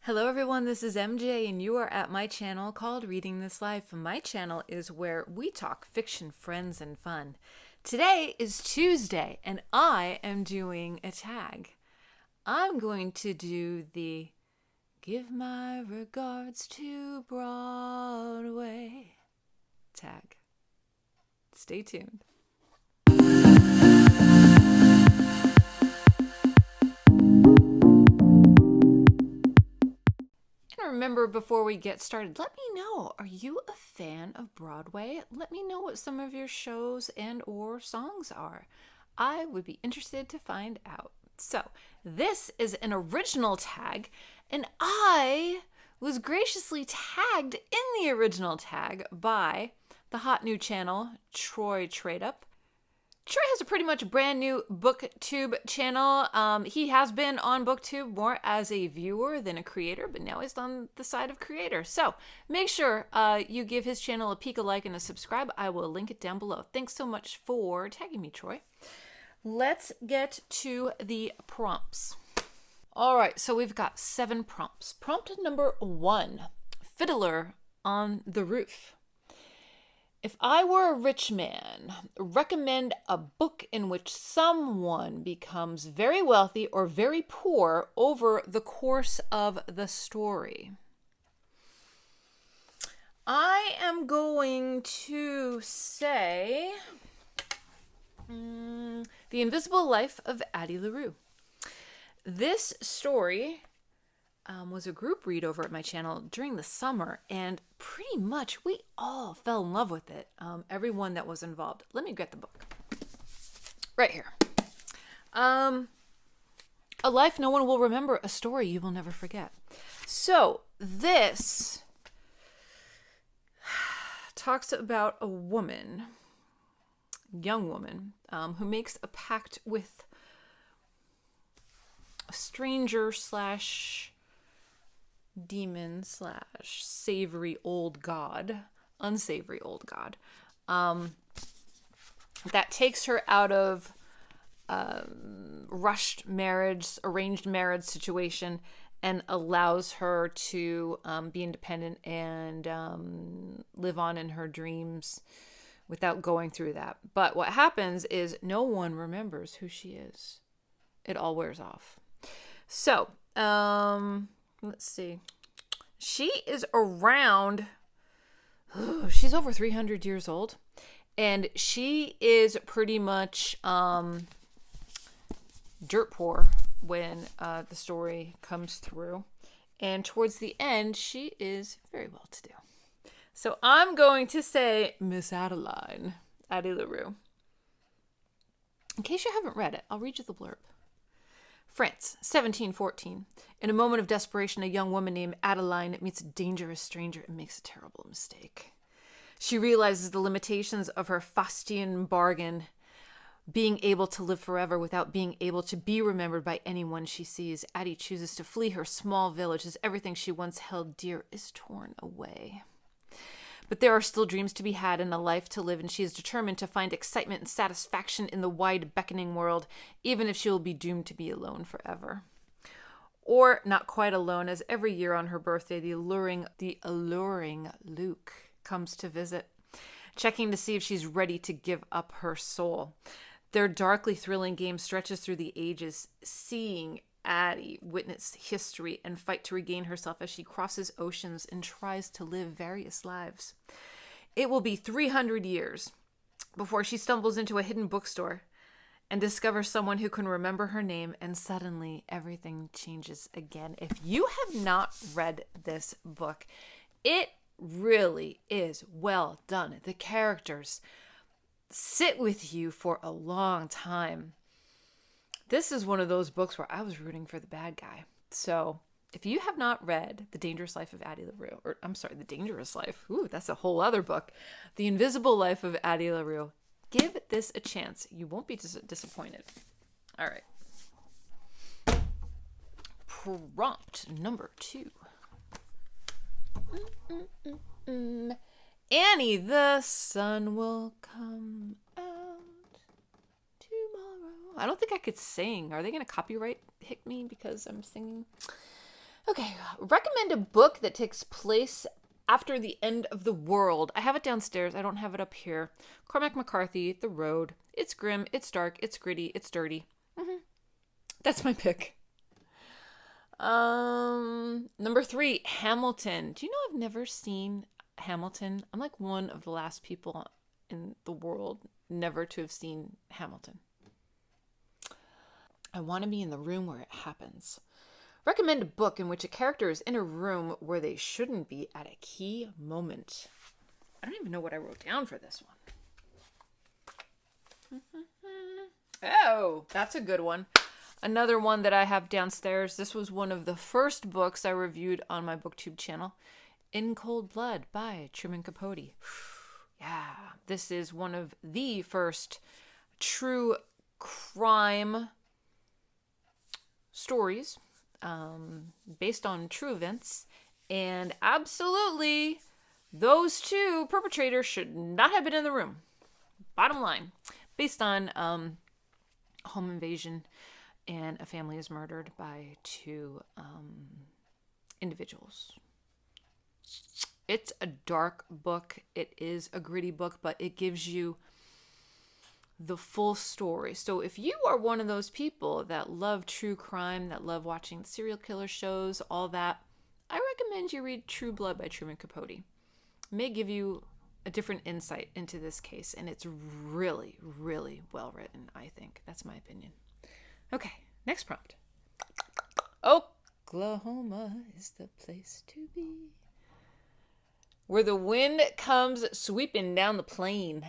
Hello everyone, this is MJ and you are at my channel called Reading This Life. My channel is where we talk fiction, friends, and fun. Today is Tuesday and I am doing a tag. I'm going to do the Give My Regards to Broadway tag. Stay tuned. Remember, before we get started, let me know, are you a fan of Broadway? Let me know what some of your shows and or songs are. I would be interested to find out. So this is an original tag, and I was graciously tagged in the original tag by the hot new channel Troy Trade Up. Troy has a pretty much brand new BookTube channel. He has been on BookTube more as a viewer than a creator, but now he's on the side of creator. So make sure you give his channel a peek, a like, and a subscribe. I will link it down below. Thanks so much for tagging me, Troy. Let's get to the prompts. All right, so we've got 7 prompts. Prompt number 1, Fiddler on the Roof. If I were a rich man, recommend a book in which someone becomes very wealthy or very poor over the course of the story. I am going to say The Invisible Life of Addie LaRue. This story was a group read over at my channel during the summer, and pretty much we all fell in love with it. Everyone that was involved. Let me get the book. Right here. A life no one will remember, a story you will never forget. So this talks about a woman, young woman, who makes a pact with a stranger slash demon slash savory old god, unsavory old god, that takes her out of rushed marriage, arranged marriage situation, and allows her to be independent and live on in her dreams without going through that. But what happens is no one remembers who she is. It all wears off. So, let's see. She is around, she's over 300 years old, and she is pretty much dirt poor when the story comes through. And towards the end, she is very well to do. So I'm going to say Miss Adeline, Addie LaRue. In case you haven't read it, I'll read you the blurb. France, 1714. In a moment of desperation, a young woman named Adeline meets a dangerous stranger and makes a terrible mistake. She realizes the limitations of her Faustian bargain, being able to live forever without being able to be remembered by anyone she sees. Addie chooses to flee her small village as everything she once held dear is torn away. But there are still dreams to be had and a life to live, and she is determined to find excitement and satisfaction in the wide, beckoning world, even if she will be doomed to be alone forever. Or not quite alone, as every year on her birthday, the alluring Luke comes to visit, checking to see if she's ready to give up her soul. Their darkly thrilling game stretches through the ages, seeing Addie witness history and fight to regain herself as she crosses oceans and tries to live various lives. It will be 300 years before she stumbles into a hidden bookstore and discovers someone who can remember her name, and suddenly everything changes again. If you have not read this book, it really is well done. The characters sit with you for a long time. This is one of those books where I was rooting for the bad guy. So if you have not read The Dangerous Life of Addie LaRue, The Dangerous Life, that's a whole other book. The Invisible Life of Addie LaRue, give this a chance. You won't be disappointed. All right. Prompt number 2. Annie, the sun will come out tomorrow. I don't think I could sing. Are they going to copyright hit me because I'm singing? Okay, recommend a book that takes place after the end of the world. I have it downstairs. I don't have it up here. Cormac McCarthy, The Road. It's grim, it's dark, it's gritty, it's dirty. That's my pick. Number 3, Hamilton. Do you know I've never seen Hamilton? I'm like one of the last people in the world never to have seen Hamilton. I want to be in the room where it happens. Recommend a book in which a character is in a room where they shouldn't be at a key moment. I don't even know what I wrote down for this one. Oh, that's a good one. Another one that I have downstairs. This was one of the first books I reviewed on my BookTube channel. In Cold Blood by Truman Capote. Yeah, this is one of the first true crime stories based on true events. And absolutely, those two perpetrators should not have been in the room. Bottom line. Based on home invasion, and a family is murdered by 2 individuals. It's a dark book. It is a gritty book, but it gives you the full story. So if you are one of those people that love true crime, that love watching serial killer shows, all that, I recommend you read True Blood by Truman Capote. It may give you a different insight into this case, and it's really, really well written, I think. That's my opinion. Okay, next prompt. Oklahoma is the place to be, where the wind comes sweeping down the plain.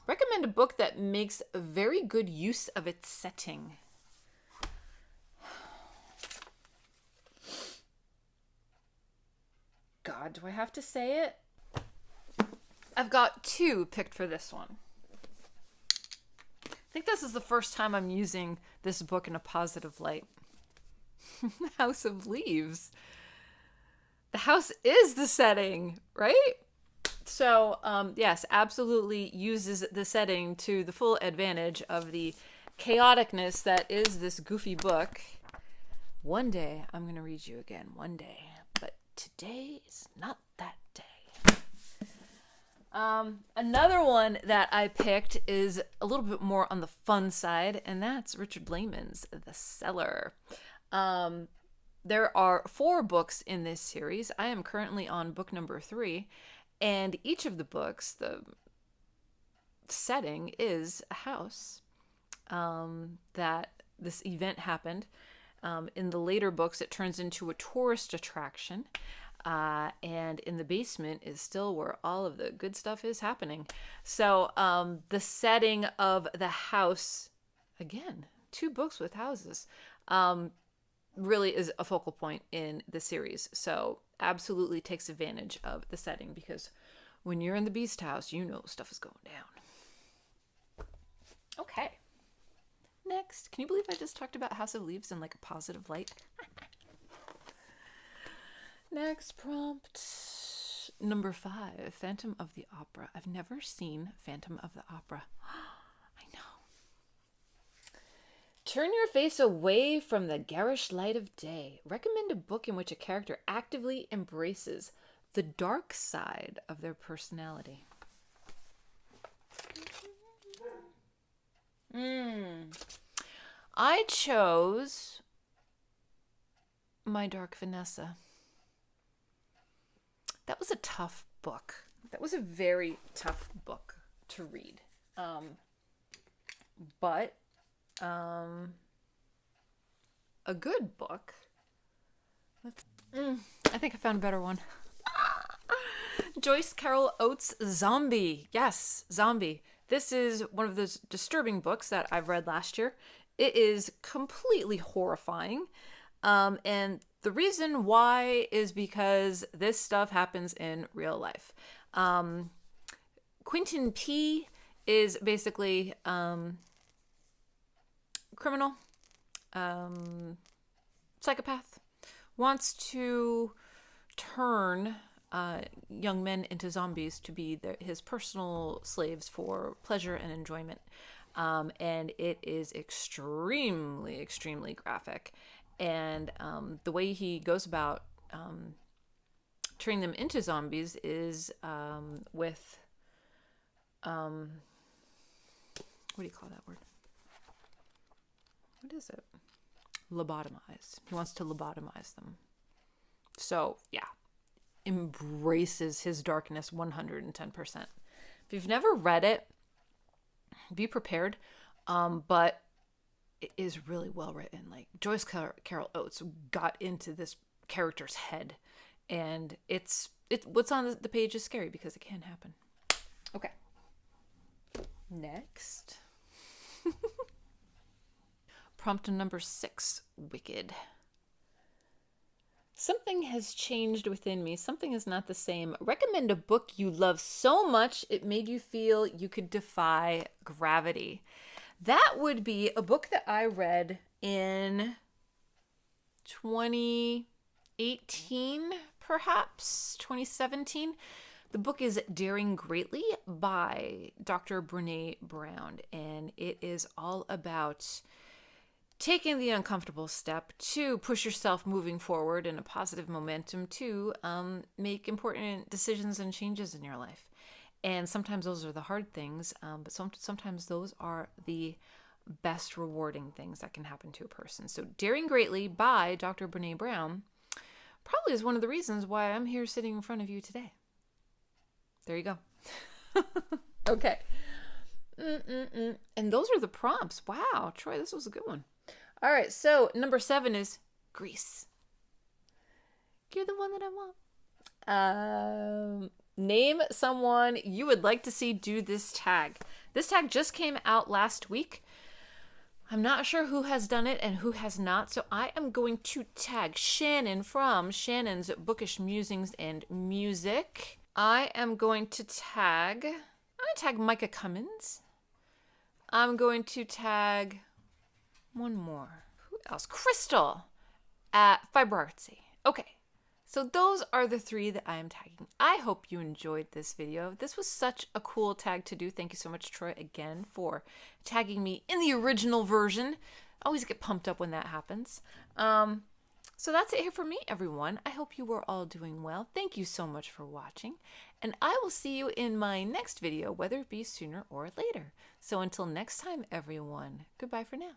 Recommend a book that makes a very good use of its setting. God, do I have to say it? I've got 2 picked for this one. I think this is the first time I'm using this book in a positive light. House of Leaves. The house is the setting, right? So, yes, absolutely uses the setting to the full advantage of the chaoticness that is this goofy book. One day, I'm going to read you again. One day. But today is not that day. Another one that I picked is a little bit more on the fun side, and that's Richard Lehman's The Cellar. There are 4 books in this series. I am currently on book number 3, and each of the books, the setting is a house that this event happened. In the later books, it turns into a tourist attraction. And in the basement is still where all of the good stuff is happening. So the setting of the house, again, 2 books with houses, really is a focal point in the series. So absolutely takes advantage of the setting, because when you're in the Beast House, you know stuff is going down. Okay. Next. Can you believe I just talked about House of Leaves in like a positive light? Next prompt, number 5, Phantom of the Opera. I've never seen Phantom of the Opera. I know. Turn your face away from the garish light of day. Recommend a book in which a character actively embraces the dark side of their personality. I chose My Dark Vanessa. That was a tough book. That was a very tough book to read. But a good book. I think I found a better one. Joyce Carol Oates' Zombie. Yes, Zombie. This is one of those disturbing books that I've read last year. It is completely horrifying. And the reason why is because this stuff happens in real life. Quentin P. is basically criminal, psychopath, wants to turn young men into zombies to be his personal slaves for pleasure and enjoyment. And it is extremely, extremely graphic. And the way he goes about turning them into zombies is with, what do you call that word? What is it? Lobotomize. He wants to lobotomize them. So, yeah. Embraces his darkness 110%. If you've never read it, be prepared. But it is really well written. Like, Joyce Carol Oates got into this character's head. And it's what's on the page is scary because it can happen. Okay. Next. Prompt number 6, Wicked. Something has changed within me. Something is not the same. Recommend a book you love so much it made you feel you could defy gravity. That would be a book that I read in 2018, perhaps 2017. The book is Daring Greatly by Dr. Brené Brown, and it is all about taking the uncomfortable step to push yourself moving forward in a positive momentum to make important decisions and changes in your life. And sometimes those are the hard things, but sometimes those are the best rewarding things that can happen to a person. So Daring Greatly by Dr. Brené Brown probably is one of the reasons why I'm here sitting in front of you today. There you go. Okay. And those are the prompts. Wow, Troy, this was a good one. All right, so number 7 is Grease. You're the one that I want. Name someone you would like to see do this tag. This tag just came out last week. I'm not sure who has done it and who has not, so I am going to tag Shannon from Shannon's Bookish Musings and Music. I am going to tag Micah Cummins. I'm going to tag one more. Who else? Crystal at Fiber Artsy. Okay. So those are the 3 that I am tagging. I hope you enjoyed this video. This was such a cool tag to do. Thank you so much, Troy, again, for tagging me in the original version. I always get pumped up when that happens. So that's it here for me, everyone. I hope you were all doing well. Thank you so much for watching. And I will see you in my next video, whether it be sooner or later. So until next time, everyone, goodbye for now.